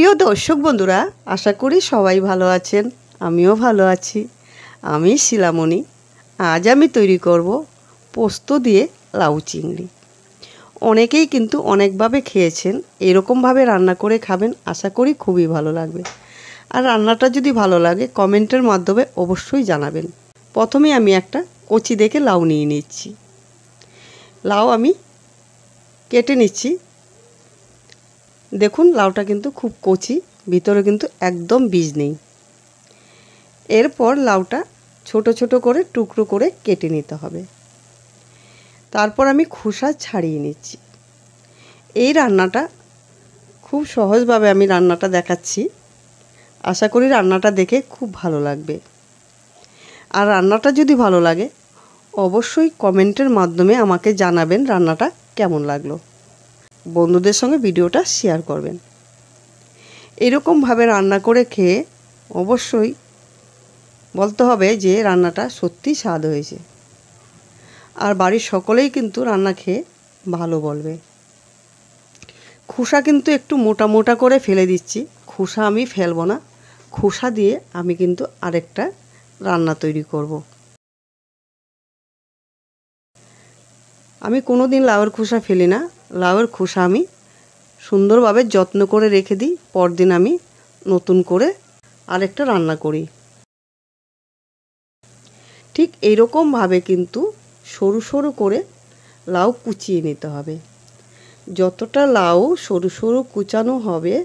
প্রিয় দর্শক বন্ধুরা, আশা করি সবাই ভালো আছেন। আমিও ভালো আছি। আমি শিলামণি। আজ আমি তৈরি করব পোস্ত দিয়ে লাউ চিংড়ি। অনেকেই কিন্তু অনেকভাবে খেয়েছেন, এরকমভাবে রান্না করে খাবেন, আশা করি খুবই ভালো লাগবে। আর রান্নাটা যদি ভালো লাগে কমেন্টের মাধ্যমে অবশ্যই জানাবেন। প্রথমে আমি একটা কচি দেখে লাউ নিয়ে নিচ্ছি। লাউ আমি কেটে নিচ্ছি। দেখুন লাউটা কিন্তু খুব কচি, ভিতরে কিন্তু একদম বীজ নেই। এরপর লাউটা ছোট ছোট করে টুকরো করে কেটে নিতে হবে। তারপর আমি খোসা ছাড়িয়ে নিচ্ছি। এই রান্নাটা খুব সহজভাবে আমি রান্নাটা দেখাচ্ছি। আশা করি রান্নাটা দেখে খুব ভালো লাগবে। আর রান্নাটা যদি ভালো লাগে অবশ্যই কমেন্টের মাধ্যমে আমাকে জানাবেন রান্নাটা কেমন লাগলো। বন্ধুদের সঙ্গে ভিডিওটা শেয়ার করবেন। এরকমভাবে রান্না করে খেয়ে অবশ্যই বলতে হবে যে রান্নাটা সত্যি স্বাদ হয়েছে। আর বাড়ির সকলেই কিন্তু রান্না খেয়ে ভালো বলবে। খোসা কিন্তু একটু মোটা মোটা করে ফেলে দিচ্ছি। খোসা আমি ফেলবো না। খোসা দিয়ে আমি কিন্তু আরেকটা রান্না তৈরি করব। আমি কোনো দিন লাউয়ের খোসা ফেলি না। লাউয়ের খোসা আমি সুন্দরভাবে যত্ন করে রেখে দিই। পরদিন আমি নতুন করে আরেকটা রান্না করি। ঠিক এইরকমভাবে কিন্তু সরু সরু করে লাউ কুচিয়ে নিতে হবে। যতটা লাউ সরু সরু কুচানো হবে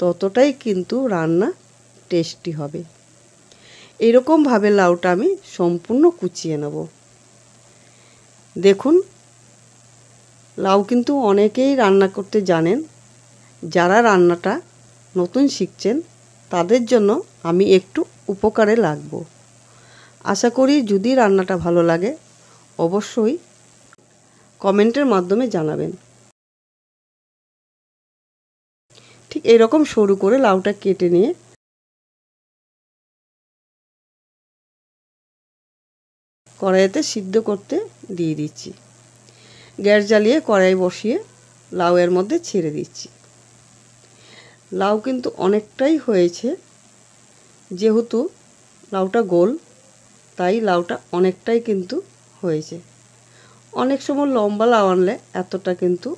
ততটাই কিন্তু রান্না টেস্টি হবে। এরকমভাবে লাউটা আমি সম্পূর্ণ কুচিয়ে নেব। দেখুন লাউ কিন্তু অনেকেই রান্না করতে জানেন। যারা রান্নাটা নতুন শিখছেন তাদের জন্য আমি একটু উপকারে লাগব। আশা করি যদি রান্নাটা ভালো লাগে অবশ্যই কমেন্টের মাধ্যমে জানাবেন। ঠিক এরকম সরু করে লাউটা কেটে নিয়ে কড়াইতে সিদ্ধ করতে দিয়ে দিচ্ছি। গ্যাস জ্বালিয়ে কড়াই বসিয়ে লাউয়ের মধ্যে ছেড়ে দিচ্ছি। লাউ কিন্তু অনেকটাই হয়েছে, যেহেতু লাউটা গোল তাই লাউটা অনেকটাই কিন্তু হয়েছে। অনেক সময় লম্বা লাউ আনলে এতটা কিন্তু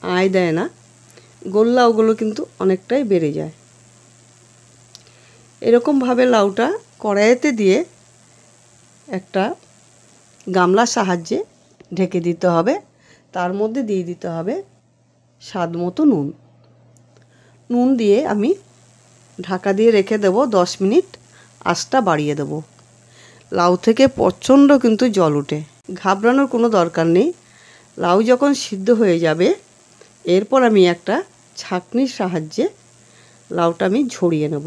আয় দেয় না। গোল লাউগুলো কিন্তু অনেকটাই বেড়ে যায়। এরকমভাবে লাউটা কড়াইতে দিয়ে একটা গামলার সাহায্যে ঢেকে দিতে হবে। তার মধ্যে দিয়ে দিতে হবে স্বাদ মতো নুন। নুন দিয়ে আমি ঢাকা দিয়ে রেখে দেব 10 মিনিট। আঁচটা বাড়িয়ে দেব। লাউ থেকে প্রচণ্ড কিন্তু জল ওঠে, ঘাবড়ানোর কোনো দরকার নেই। লাউ যখন সিদ্ধ হয়ে যাবে এরপর আমি একটা ছাঁকনির সাহায্যে লাউটা আমি ঝরিয়ে নেব।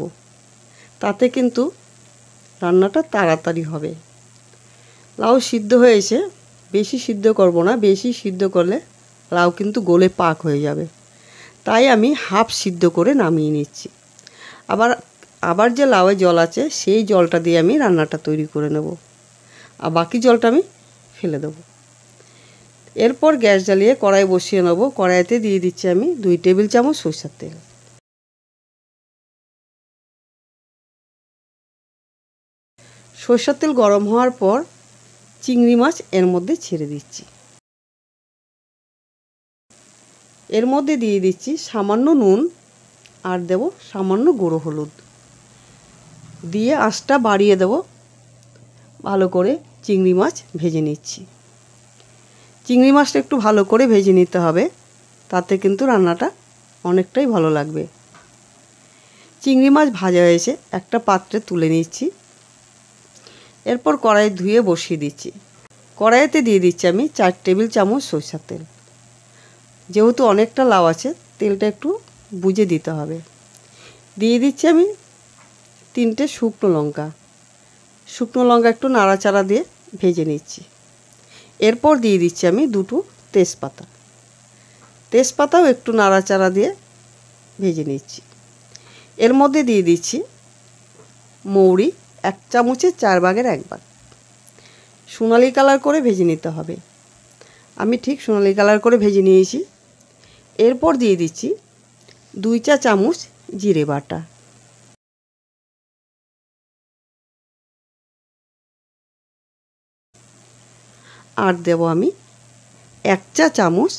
তাতে কিন্তু রান্নাটা তাড়াতাড়ি হবে। লাউ সিদ্ধ হয়েছে, বেশি সিদ্ধ করব না। বেশি সিদ্ধ করলে লাউ কিন্তু গলে পাক হয়ে যাবে। তাই আমি হাফ সিদ্ধ করে নামিয়ে নিচ্ছি। আবার যে লাউয়ে জল আছে সেই জলটা দিয়ে আমি রান্নাটা তৈরি করে নেব। আর বাকি জলটা আমি ফেলে দেব। এরপর গ্যাস জ্বালিয়ে কড়াই বসিয়ে নেব। কড়াইতে দিয়ে দিচ্ছি আমি 2 টেবিল চামচ সরষের তেল। সরষের তেল গরম হওয়ার পর চিংড়ি মাছ এর মধ্যে ছেড়ে দিচ্ছি। এর মধ্যে দিয়ে দিচ্ছি সামান্য নুন আর দেব সামান্য গুঁড়ো হলুদ দিয়ে আঁচটা বাড়িয়ে দেব। ভালো করে চিংড়ি মাছ ভেজে নিচ্ছি। চিংড়ি মাছটা একটু ভালো করে ভেজে নিতে হবে, তাতে কিন্তু রান্নাটা অনেকটাই ভালো লাগবে। চিংড়ি মাছ ভাজা হয়েছে, একটা পাত্রে তুলে নিচ্ছি। এরপর কড়াই ধুয়ে বসিয়ে দিচ্ছি। কড়াইতে দিয়ে দিচ্ছি আমি 4 টেবিল চামচ সরষের তেল। যেহেতু অনেকটা লাউ আছে তেলটা একটু বুঝে দিতে হবে। দিয়ে দিচ্ছি আমি 3টে শুকনো লঙ্কা। শুকনো লঙ্কা একটু নাড়াচাড়া দিয়ে ভেজে নিচ্ছি। এরপর দিয়ে দিচ্ছি আমি 2টো তেজপাতা। তেজপাতাও একটু নাড়াচাড়া দিয়ে ভেজে নিচ্ছি। এর মধ্যে দিয়ে দিচ্ছি মৌরি, 1 চামচের 4 ভাগের 1 ভাগ। সোনালি কালার করে ভেজে নিতে হবে। আমি ঠিক সোনালি কালার করে ভেজে নিয়েছি। এরপর দিয়ে দিচ্ছি 2 চা চামচ জিরে বাটা, আর দেব আমি 1 চা চামচ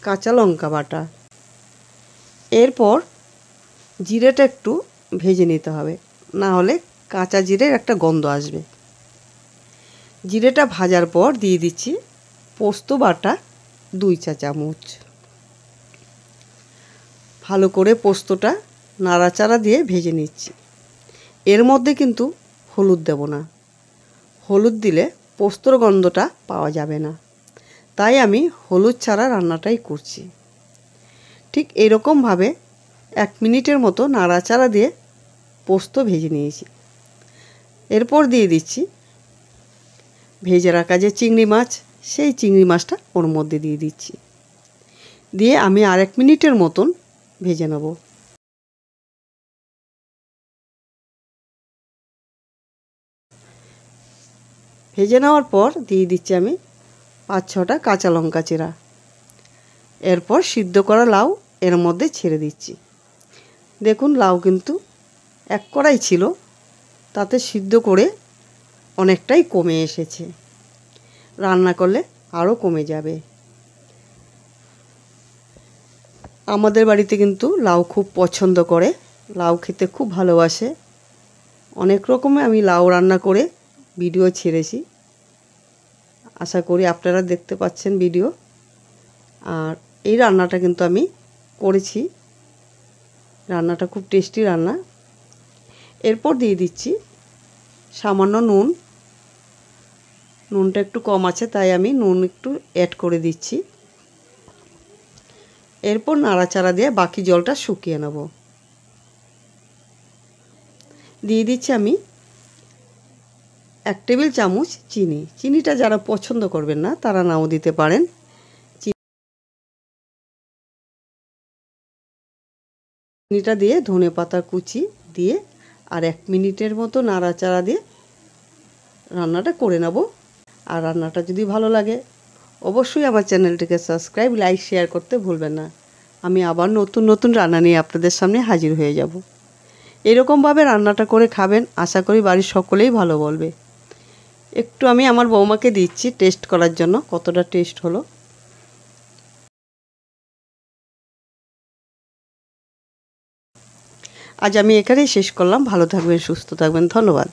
কাঁচা লঙ্কা বাটা। এরপর জিরেটা একটু ভেজে নিতে হবে, না হলে কাঁচা জিরের একটা গন্ধ আসবে। জিরেটা ভাজার পর দিয়ে দিচ্ছি পোস্ত বাটা 2 চা চামচ। ভালো করে পোস্তটা নাড়াচাড়া দিয়ে ভেজে নিচ্ছি। এর মধ্যে কিন্তু হলুদ দেব না, হলুদ দিলে পোস্তর গন্ধটা পাওয়া যাবে না, তাই আমি হলুদ ছাড়া রান্নাটাই করছি। ঠিক এরকমভাবে 1 মিনিটের মতো নাড়াচাড়া দিয়ে পোস্ত ভেজে নিয়েছি। এরপর দিয়ে দিচ্ছি ভেজে রাখা যে চিংড়ি মাছ, সেই চিংড়ি মাছটা ওর মধ্যে দিয়ে দিচ্ছি। দিয়ে আমি আর 1 মিনিটের মতন ভেজে নেব। ভেজে নেওয়ার পর দিয়ে দিচ্ছি আমি 5-6টা কাঁচা লঙ্কা চেরা। এরপর সিদ্ধ করা লাউ এর মধ্যে ছেড়ে দিচ্ছি। দেখুন লাউ কিন্তু 1 কড়াই ছিল, তাতে সিদ্ধ করে অনেকটাই কমে এসেছে, রান্না করলে আরও কমে যাবে। আমাদের বাড়িতে কিন্তু লাউ খুব পছন্দ করে, লাউ খেতে খুব ভালোবাসে। অনেক রকমে আমি লাউ রান্না করে ভিডিও ছেড়েছি, আশা করি আপনারা দেখতে পাচ্ছেন ভিডিও। আর এই রান্নাটা কিন্তু আমি করেছি, রান্নাটা খুব টেস্টি রান্না। এরপর দিয়ে দিচ্ছি সামান্য নুন, নুনটা একটু কম আছে তাই আমি নুন একটু অ্যাড করে দিচ্ছি। এরপর নাড়াচাড়া দিয়ে বাকি জলটা শুকিয়ে নেব। দিয়ে দিচ্ছি আমি 1 টেবিল চামচ চিনি। চিনিটা যারা পছন্দ করবেন না তারা নাও দিতে পারেন। চিনিটা দিয়ে ধনেপাতা কুচি দিয়ে আর 1 মিনিটের মতো নাড়াচাড়া দিয়ে রান্নাটা করে নেব। আর রান্নাটা যদি ভালো লাগে অবশ্যই আমার চ্যানেলটিকে সাবস্ক্রাইব, লাইক, শেয়ার করতে ভুলবেন না। আমি আবার নতুন নতুন রান্না নিয়ে আপনাদের সামনে হাজির হয়ে যাব। এরকমভাবে রান্নাটা করে খাবেন, আশা করি বাড়ির সকলেই ভালো বলবে। একটু আমি আমার বৌমাকে দিচ্ছি টেস্ট করার জন্য কতটা টেস্ট হলো। আজ আমি এখানেই শেষ করলাম। ভালো থাকবেন, সুস্থ থাকবেন, ধন্যবাদ।